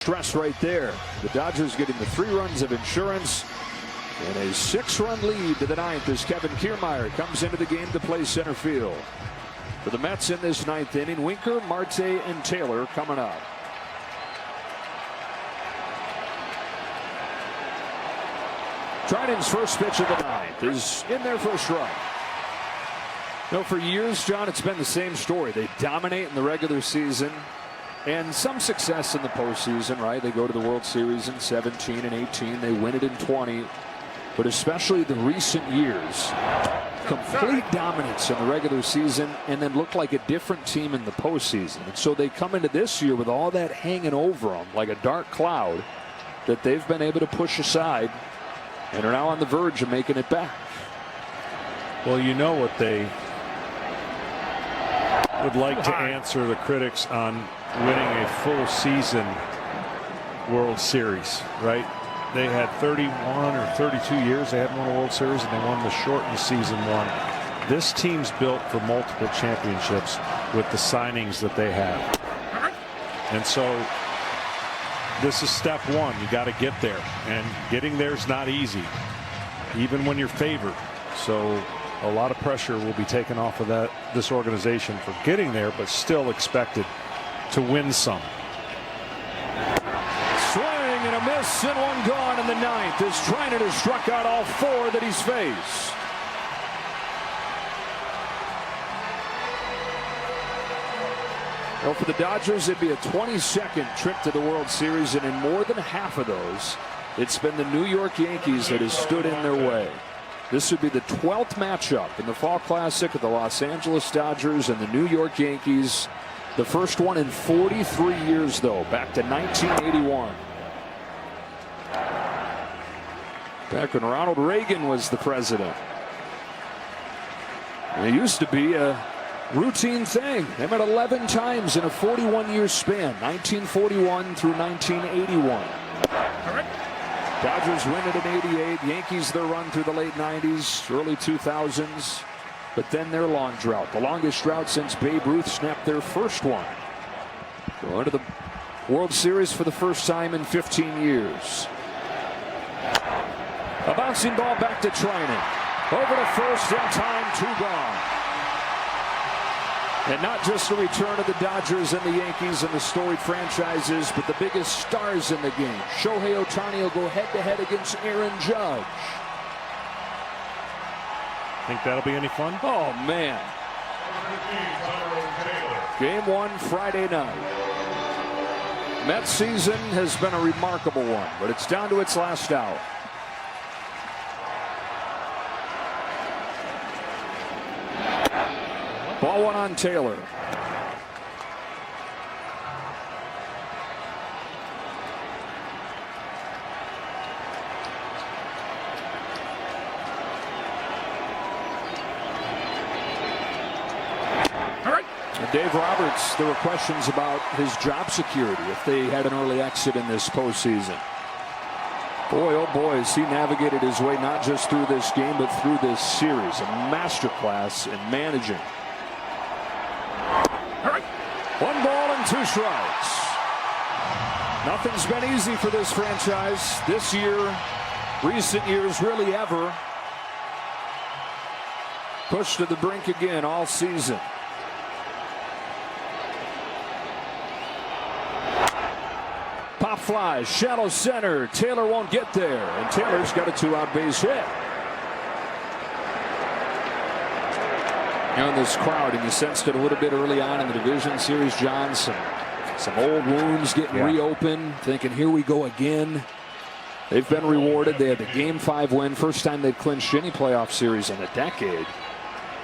Stress right there. The Dodgers getting the 3 runs of insurance and a 6-run lead to the 9th as Kevin Kiermaier comes into the game to play center field. For the Mets in this 9th inning, Winker, Marte, and Taylor coming up. Trinan's first pitch of the 9th is in there for a strike. You know, for years, John, it's been the same story. They dominate in the regular season and some success in the postseason, right? They go to the World Series in 17 and 18. They win it in 20. But especially the recent years, complete dominance in the regular season and then look like a different team in the postseason. And so they come into this year with all that hanging over them like a dark cloud that they've been able to push aside and are now on the verge of making it back. Well, you know what they would like to answer the critics on winning a full season World Series, right? They had 31 or 32 years they hadn't won a World Series, and they won the shortened season one. This team's built for multiple championships with the signings that they have. And so this is step one. You got to get there, and getting there is not easy, even when you're favored. So a lot of pressure will be taken off of this organization for getting there, but still expected to win some. Swing and a miss and one gone in the 9th as Trinan has struck out all 4 that he's faced. Well, for the Dodgers, it'd be a 22nd trip to the World Series, and in more than half of those, it's been the New York Yankees that has stood in their way. This would be the 12th matchup in the Fall Classic of the Los Angeles Dodgers and the New York Yankees. The first one in 43 years, though, back to 1981. Back when Ronald Reagan was the president. It used to be a routine thing. They met 11 times in a 41-year span, 1941 through 1981. Dodgers win it in 88. Yankees their run through the late 90s, early 2000s. But then their long drought, the longest drought since Babe Ruth snapped their first one. Going to the World Series for the first time in 15 years. A bouncing ball back to Trinan. Over to first in time, 2 gone. And not just the return of the Dodgers and the Yankees and the storied franchises, but the biggest stars in the game. Shohei Ohtani will go head-to-head against Aaron Judge. Think that'll be any fun? Oh, man. Game 1 Friday night. Mets season has been a remarkable one, but it's down to its last out. Ball 1 on Taylor. Dave Roberts, there were questions about his job security if they had an early exit in this postseason. Boy, oh boy, has he navigated his way not just through this game, but through this series. A masterclass in managing. 1 ball and 2 strikes. Nothing's been easy for this franchise this year, recent years, really ever. Pushed to the brink again all season. Pop fly, shallow center. Taylor won't get there, and Taylor's got a 2-out base hit. On this crowd, and you sensed it a little bit early on in the division series, John. Some old wounds getting reopened, thinking here we go again. They've been rewarded. They had the Game 5 win, first time they've clinched any playoff series in a decade.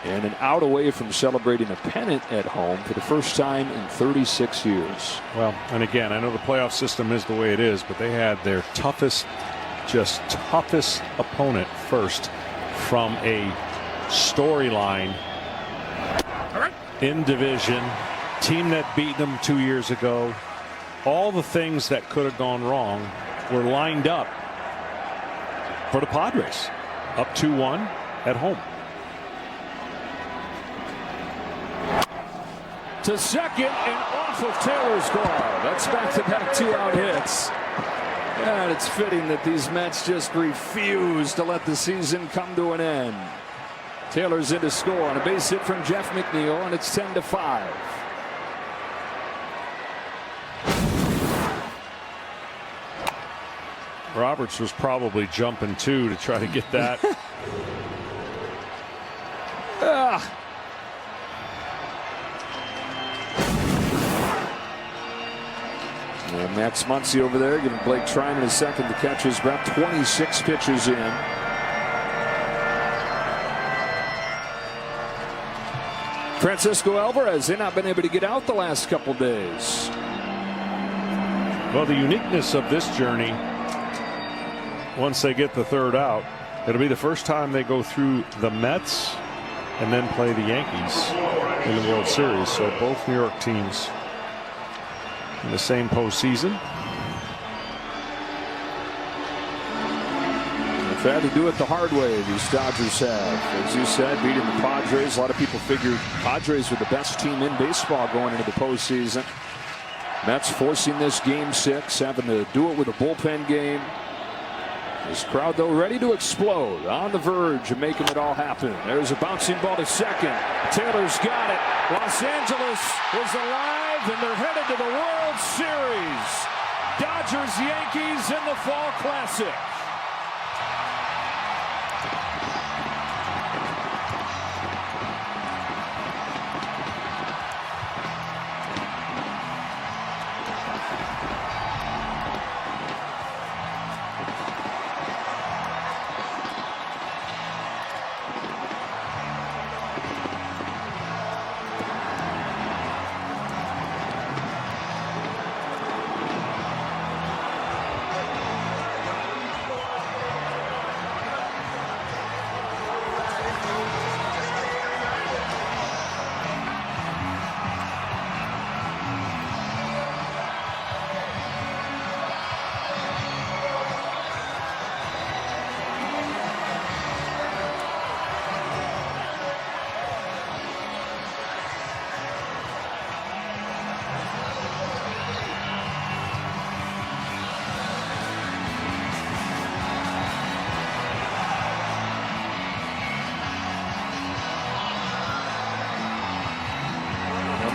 And an out away from celebrating a pennant at home for the first time in 36 years. Well, and again, I know the playoff system is the way it is, but they had their toughest opponent first from a storyline in division, team that beat them 2 years ago. All the things that could have gone wrong were lined up for the Padres, up 2-1 at home. to second and off of Taylor's glove. That's back-to-back 2-out hits. And it's fitting that these Mets just refuse to let the season come to an end. Taylor's in to score on a base hit from Jeff McNeil, and it's 10-5. Roberts was probably jumping too to try to get that. Max Muncy over there giving Blake Trinan a second to catch his breath. 26 pitches in. Francisco Alvarez, they've not been able to get out the last couple days. Well, the uniqueness of this journey, once they get the third out, it'll be the first time they go through the Mets and then play the Yankees in the World Series. So both New York teams in the same postseason. They've had to do it the hard way, these Dodgers have. As you said, beating the Padres. A lot of people figured Padres were the best team in baseball going into the postseason. Mets forcing this game 6, having to do it with a bullpen game. This crowd, though, ready to explode, on the verge of making it all happen. There's a bouncing ball to second. Taylor's got it. Los Angeles is alive, and they're headed to the World Series. Dodgers-Yankees in the Fall Classic.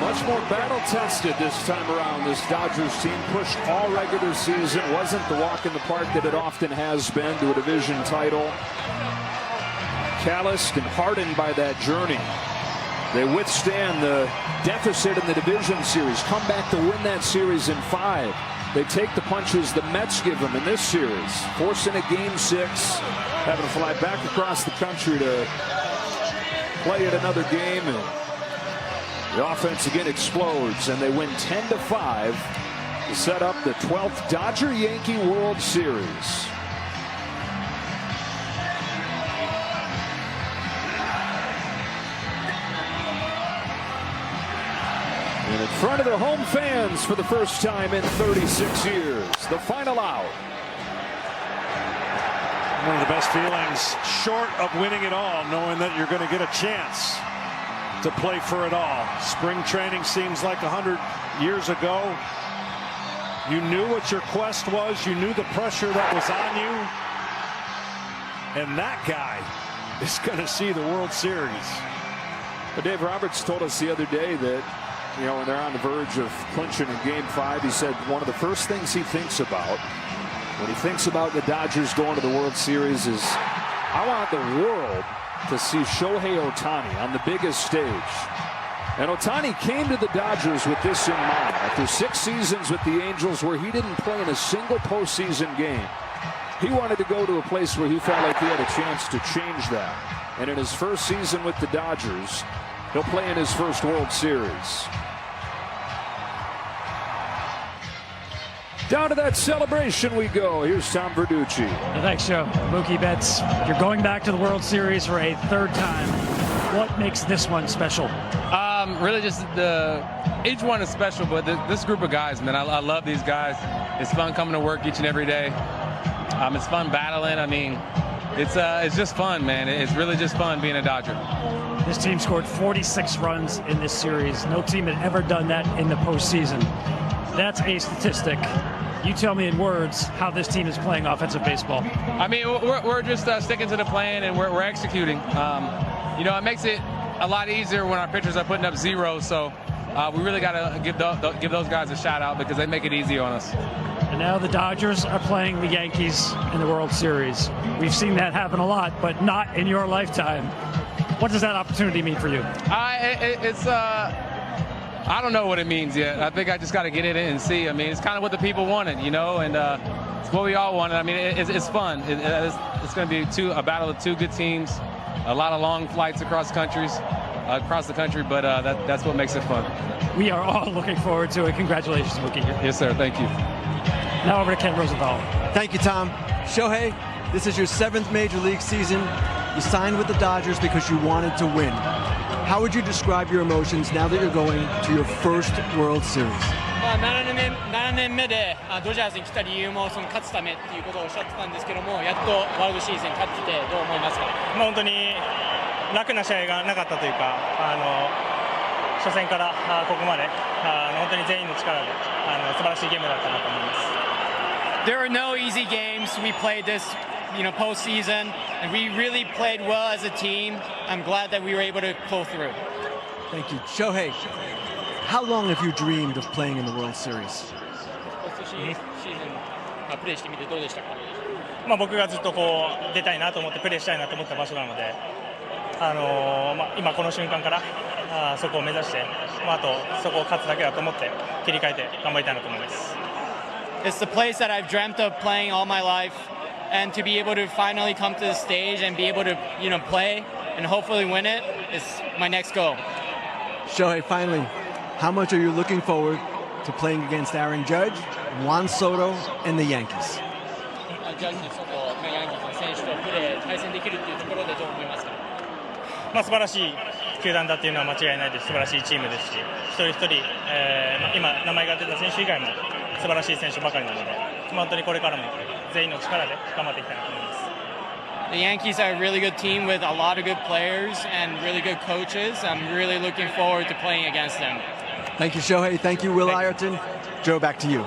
Much more battle-tested this time around. This Dodgers team pushed all regular season. Wasn't the walk in the park that it often has been to a division title. Calloused and hardened by that journey. They withstand the deficit in the division series. Come back to win that series in 5. They take the punches the Mets give them in this series. Forcing a game 6. Having to fly back across the country to play at another game. And the offense again explodes, and they win 10-5 to set up the 12th Dodger-Yankee World Series. And in front of their home fans for the first time in 36 years, the final out. One of the best feelings, short of winning it all, knowing that you're going to get a chance to play for it all. Spring training seems like 100 years ago. You knew what your quest was. You knew the pressure that was on you. And that guy is going to see the World Series. But Dave Roberts told us the other day that, you know, when they're on the verge of clinching in Game 5, he said one of the first things he thinks about when he thinks about the Dodgers going to the World Series is, I want the world to see Shohei Ohtani on the biggest stage. And Ohtani came to the Dodgers with this in mind. After 6 seasons with the Angels where he didn't play in a single postseason game, he wanted to go to a place where he felt like he had a chance to change that. And in his first season with the Dodgers, he'll play in his first World Series. Down to that celebration we go. Here's Tom Verducci. Thanks, Joe. Mookie Betts, you're going back to the World Series for a 3rd time. What makes this one special? Really just each one is special, but this group of guys, man, I love these guys. It's fun coming to work each and every day. It's fun battling. I mean, it's just fun, man. It's really just fun being a Dodger. This team scored 46 runs in this series. No team had ever done that in the postseason. That's a statistic. You tell me in words how this team is playing offensive baseball. I mean, we're just sticking to the plan and we're executing. You know, it makes it a lot easier when our pitchers are putting up zeros. So we really got to give those guys a shout out because they make it easy on us. And now the Dodgers are playing the Yankees in the World Series. We've seen that happen a lot, but not in your lifetime. What does that opportunity mean for you? I don't know what it means yet. I think I just got to get in it and see. I mean, it's kind of what the people wanted, you know, and it's what we all wanted. I mean, it's fun. It's going to be a battle of two good teams, a lot of long flights across the country, but that's what makes it fun. We are all looking forward to it. Congratulations, Mookie. Yes, sir. Thank you. Now over to Ken Rosenthal. Thank you, Tom. Shohei, this is your 7th Major League season. You signed with the Dodgers because you wanted to win. How would you describe your emotions now that you're going to your first World Series? 7年目でドジャースに来た理由も勝つためっていうことをおっしゃってたんですけども、やっとワールドシーズン勝ってきてどう思いますか？本当に楽な試合がなかったというか、初戦からここまで本当に全員の力で素晴らしいゲームだったなと思います。There are no easy games. We played this, postseason, and we really played well as a team. I'm glad that we were able to pull through. Thank you. Shohei, how long have you dreamed of playing in the World Series? シーズンプレーしてみてどうでしたか？僕がずっと出たいなと思ってプレーしたいなと思った場所なので、今この瞬間からそこを目指して、あとそこを勝つだけだと思って切り替えて頑張りたいなと思います。It's the place that I've dreamt of playing all my life, and to be able to finally come to the stage and be able to, play and hopefully win it is my next goal. Shohei, finally, how much are you looking forward to playing against Aaron Judge, Juan Soto, and the Yankees? ジャッジ、ソト、ヤンキースの選手とプレー対戦できるっていうところでどう思いますか？素晴らしい球団だっていうのは間違いないです。素晴らしいチームですし、一人一人、今名前が出た選手以外も素晴らしい選手ばかりなので、本当にこれからも全員の力で頑張っていきたいなと思います。The Yankees are a really good team with a lot of good players and really good coaches. I'm really looking forward to playing against them. Thank you, Shohei. Thank you, Will Ireton. Joe, back to you.